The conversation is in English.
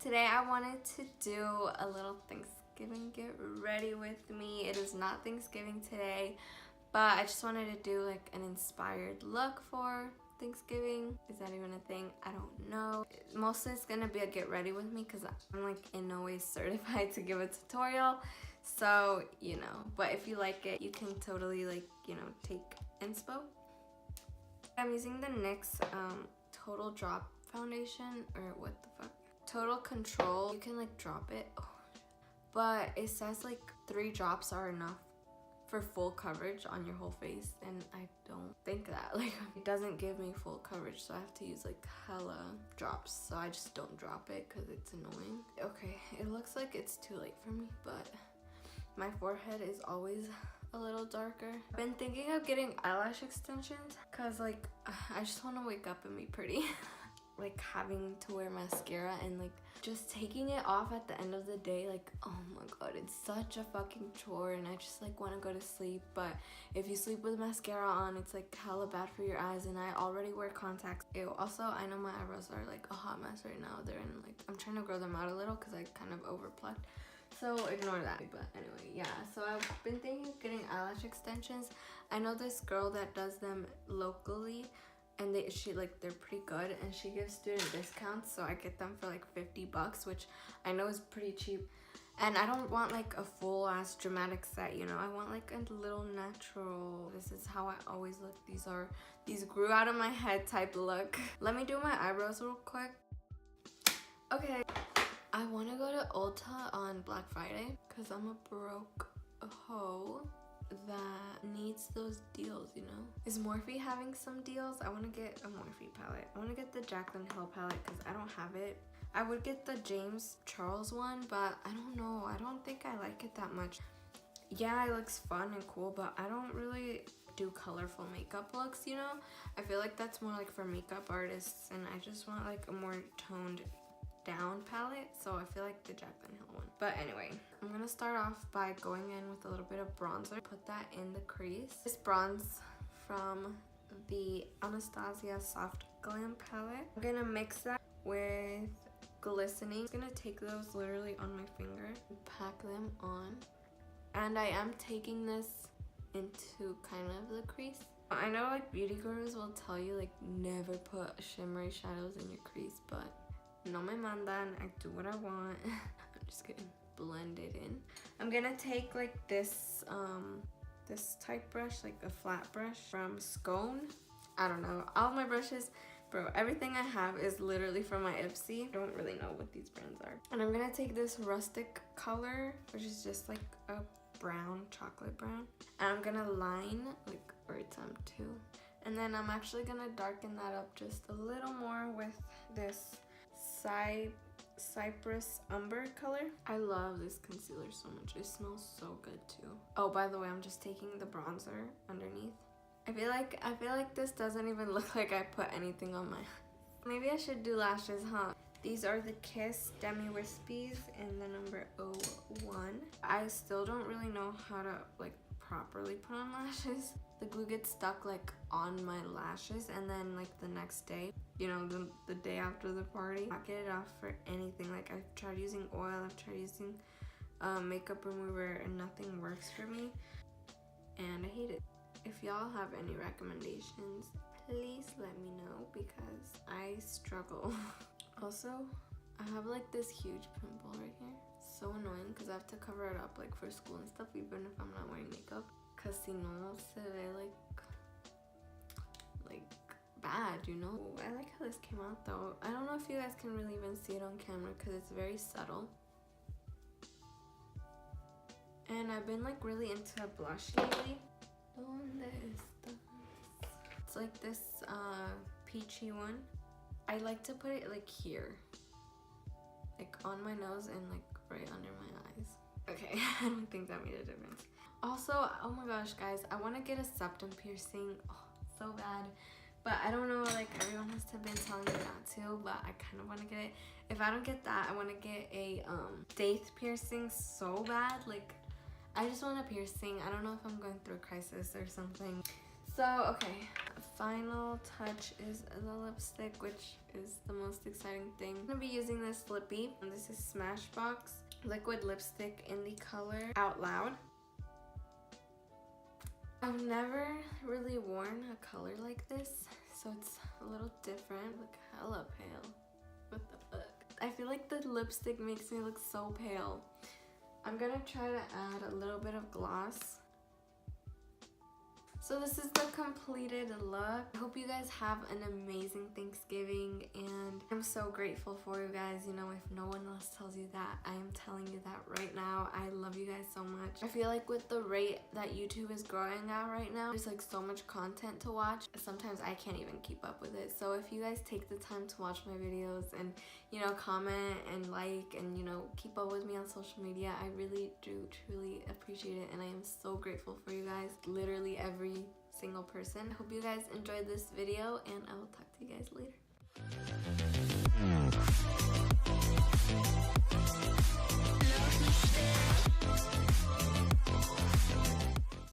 Today I wanted to do a little Thanksgiving get ready with me. It is not Thanksgiving today, but I just wanted to do like an inspired look for Thanksgiving. Is that even a thing? I don't know. Mostly it's gonna be a get ready with me because I'm like in no way certified to give a tutorial. So, you know, but if you like it, you can totally like, you know, take inspo. I'm using the NYX Total Drop foundation, or what the fuck? Total Control. You can like drop it. Oh. But it says like 3 drops are enough for full coverage on your whole face, and I don't think that. Like, it doesn't give me full coverage, so I have to use like hella drops, so I just don't drop it because it's annoying. Okay, it looks like it's too late for me, but my forehead is always a little darker. I've been thinking of getting eyelash extensions because like I just want to wake up and be pretty. Like having to wear mascara and like just taking it off at the end of the day, like, oh my god, it's such a fucking chore, and I just like want to go to sleep. But if you sleep with mascara on, it's like hella bad for your eyes, and I already wear contacts. Ew. Also, I know my eyebrows are like a hot mess right now. They're in like, I'm trying to grow them out a little because I kind of overplucked, so ignore that. But anyway, yeah, so I've been thinking of getting eyelash extensions. I know this girl that does them locally, and they're pretty good, and she gives student discounts, so I get them for like $50, which I know is pretty cheap. And I don't want like a full ass dramatic set, you know. I want like a little natural, this is how I always look. These grew out of my head type look. Let me do my eyebrows real quick. Okay, I want to go to Ulta on Black Friday because I'm a broke hoe that needs those deals, you know. Is Morphe having some deals? I want to get a Morphe palette. I want to get the Jaclyn Hill palette because I don't have it. I would get the James Charles one, but I don't know. I don't think I like it that much. Yeah, it looks fun and cool, but I don't really do colorful makeup looks, you know. I feel like that's more like for makeup artists, and I just want like a more toned down palette, so I feel like the Jaclyn Hill one. But anyway, I'm gonna start off by going in with a little bit of bronzer. Put that in the crease. This bronze from the Anastasia Soft Glam palette. I'm gonna mix that with glistening. I'm gonna take those literally on my finger and pack them on. And I am taking this into kind of the crease. I know like beauty gurus will tell you like never put shimmery shadows in your crease, but no me mandan, I do what I want. I'm just gonna blend it in. I'm gonna take like this this type brush, like a flat brush from Scone. I don't know, all my brushes, bro, everything I have is literally from my Ipsy. I don't really know what these brands are. And I'm gonna take this rustic color, which is just like a brown, chocolate brown, and I'm gonna line like where it's too. And then I'm actually gonna darken that up just a little more with this Cypress Umber color. I love this concealer so much. It smells so good too. Oh, by the way, I'm just taking the bronzer underneath. I feel like this doesn't even look like I put anything on my maybe I should do lashes, huh? These are the Kiss Demi Wispies in the number 01. I still don't really know how to like properly put on lashes. The glue gets stuck like on my lashes, and then like the next day, you know, the day after the party, I get it off for anything. Like I've tried using oil, I've tried using makeup remover, and nothing works for me, and I hate it. If y'all have any recommendations, please let me know because I struggle. Also, I have like this huge pimple right here. So annoying because I have to cover it up like for school and stuff, even if I'm not wearing makeup. Cause si no se ve like bad, you know. Ooh, I like how this came out though. I don't know if you guys can really even see it on camera because it's very subtle. And I've been like really into blush lately. It's like this peachy one. I like to put it like here, like on my nose and like right under my eyes. Okay, I don't think that made a difference. Also, oh my gosh guys, I want to get a septum piercing, so bad, but I don't know, like everyone has been telling me not to, but I kind of want to get it. If I don't get that, I want to get a daith piercing so bad. Like I just want a piercing. I don't know if I'm going through a crisis or something. So okay, final touch is the lipstick, which is the most exciting thing. I'm gonna be using this lippy, and this is Smashbox liquid lipstick in the color Out Loud. I've never really worn a color like this, so it's a little different. Look hella pale. What the fuck? I feel like the lipstick makes me look so pale. I'm gonna try to add a little bit of gloss. So this is the completed look. I hope you guys have an amazing Thanksgiving, and I'm so grateful for you guys. You know, if no one else tells you that, I am telling you that right now. I love you guys so much. I feel like with the rate that YouTube is growing at right now, there's like so much content to watch. Sometimes I can't even keep up with it. So if you guys take the time to watch my videos and, you know, comment and like and, you know, keep up with me on social media, I really do truly appreciate it, and I am so grateful for you guys. Literally every single person. Hope you guys enjoyed this video, and I will talk to you guys later.